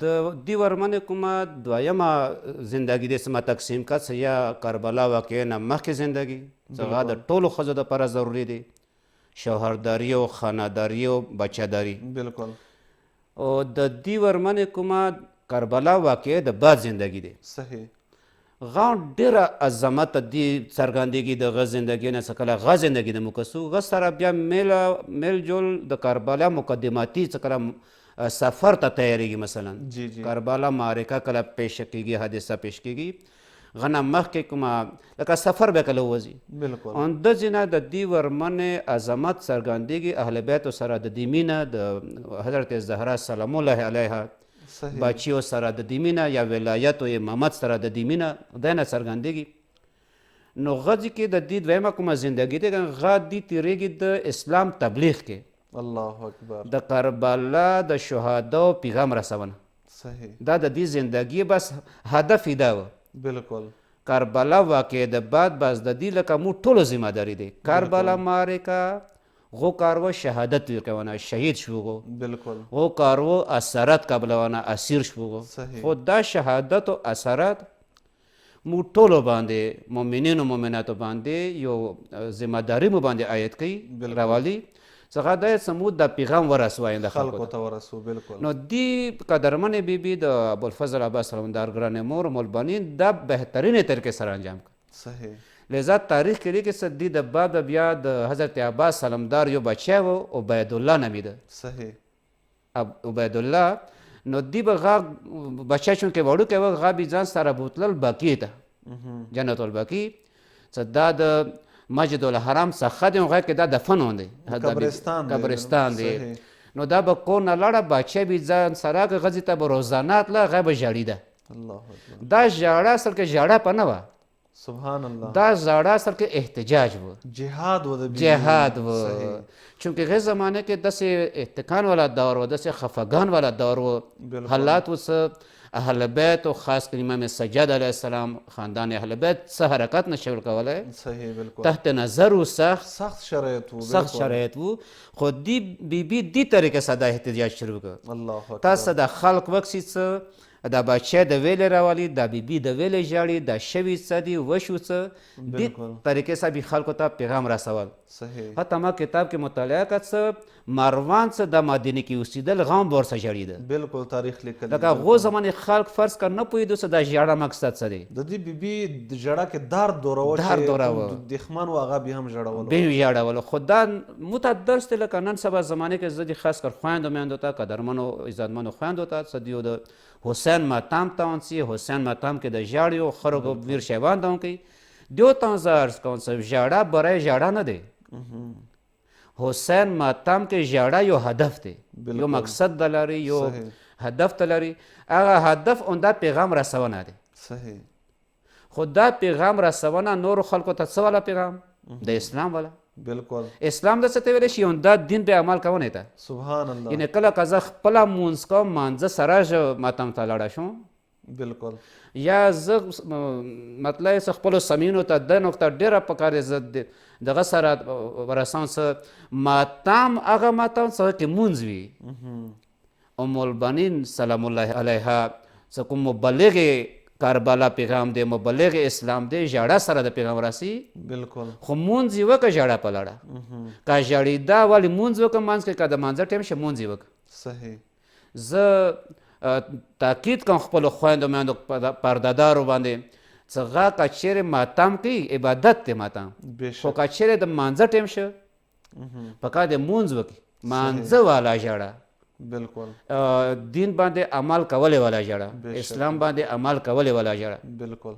د دې ورمنې کومه دویمه زندگی دې سمه تقسیم کړه څه یا کربلا واقعې نه مخکې زندگی څه هغه د ټولو ښځو دپاره ضروري دی شوهرداري او خانهداري او بچهداري بالکل او د دې ورمنې کومه کربلا واقعې د بعد زندگی دی صحیح غا ډېره عظمت دې څرګندېږي د غه زندګۍ نه څه کله غه زندګي د مکسو غه سره بیا میل جول د کربلا مقدماتي څه کله سفر ته تیاریږي مثلا جی جی کربلا معرکه کله پیش کېږي حادثه پیش کېږي غه نه مخکې کومه لکه سفر به کله وځي بالکل همداسې نه د دې ورمنې عظمت څرګندېږي اهل بیتو سره د دې مینه د حضرت زهرا سلام الله علیها صحیح بچیو سره د دې مینه یا ولایت او امامت سره د دې مینه دی نه څرګندېږي نو غځې کې د دې دویمه کومه زندګي دی غه دې تېرېږي د اسلام تبلیغ کې الله اکبر د کربلا د شهداو پیغام رسونه صحیح دا د دې زندگی بس هدف یې دا و بالکل کربلا واقع د بعد بس د دې لکه مو ټولو ذمہ داری دی کربلا معرکه غو کارو شهادت ورکونه شهید شوغو بالکل غو کارو اثرات قبلونه اسیر شوغو صحیح خو دا شهادت او اثرات مو ټولو باندې مؤمنین او مؤمناتو باندې یو ذمہ داری مو باندې آیت کوي راولي څنګه د سمود د پیغام ورسوي د خلکو ته ورسو بالکل نو دی قدرمن بیبي د ابوالفضل عباس سلامدار ګرانې مور مولبانین دا بهترینې طریقې سره انجام کړ صحیح لذا تاریخ کې لیکي چې دی د باب بیا د حضرت عباس سلامدار یو بچی و عبید الله نومیده صحیح عبید الله نو دی به غا بچی چونکې وړوکی و غا بې ځان سره بوتلل باقي ته جنت الباقي چې دا د مسجد الحرام څخه دی هغه کې دا دفن دی قبرستان دی نو دا به کور نه لاړه بچی بې ځان سره غځې ته به روزانه تله هغه به ژړېده الله اکبر دا ژړه اصل کې ژړه په نه وه سبحان الله دا زړه اصل کې احتجاج و جهاد و جهاد و چونکه غیر زمانه کې داسې احتکان والا دور و داسې خفګان والا دور و حالات و څه اهل بیت او خاص کر امام سجاد علیه السلام خاندان اهل بیت څه حرکت نشول کولی صحیح بالکل تحت نظر و سخت شرایط و سخت شرایط و خو دی بیبي دې طریقې سره دا احتجاج شروع کړ الله اکبر تاسو د خلق وکسي څه دا بچی د ویلې راولي دا بیبي د ویلې ژاړي دا شوي څه دي وشو څه دې طریقې سره به خلکو ته پیغام رسول صحیح حتی ما کتاب کې مطالعه کړ څه مروان څه د مدینه کې اوسېدل غام به ورڅه ژړېده بالکل تاریخ لیکلی لکه هغو زمانې خلق فرض کړ نه پوهېدو څه دا ژړه مقصد څه دی د دې بیبي د ژړا کې درد دوروه چې دښمن و هغه بیا هم ژړولو بیا یې ژړولو خو دا مو ته درس دی لکه نن سبا زمانې کې زه د خاص کر خویندو میندو ته قدرمنو عزتمنو خویندو ته څه دیو د حسین ماتام ته ونسی حسین ماتام کې د ژاړیو خلکو ویر شیوان ته کوي دیو ته زه عرض کوم چې ژړا برای ژړا نه دی حسین ماتام کې ژړا یو هدف دی یو مقصد د لري یو هدف ته لري هغه هدف اوندا پیغام رسونه دی صحیح خو دا پیغام رسونه نورو خلکو ته څه والا پیغام د اسلام والا بالکل اسلام د څه ته ویلی شي دا دین به عمل کوونی ته سبحان الله یعنې کله که زه خپله مونځ کوم مانځه سره ماتم ته لاړه شم بالکل یا زه مطلب یې خپلو سمینو ته د نقطه ډېره پکار دی زه دغه سره ورسوم څه ماتم هغه ماتم څه کې مونځ وي ام البنین سلام الله علیها څه کوم مبلغ کربلا پیغام دی مبلغ اسلام دی ژړا سره د پیغام راسي بالکل خو مونځ یې وکړه ژړا په لړه که ژړېدا ولې مونځ وکړه منځ کې که د مانځه ټایم شه مونځ یې وکړه صحیح زه تاکید کوم خپلو خویندو میندو پردهدارو باندې څه هغه که چیرې ماتم کوي عبادت دی ماتم خو که چیرې د مانځه ټایم شه پکار دی مونځ وکړي مانځه والا ژړه بالکل دین باندې عمل کولې والا ژړه اسلام باندې عمل کولې والا ژړه بالکل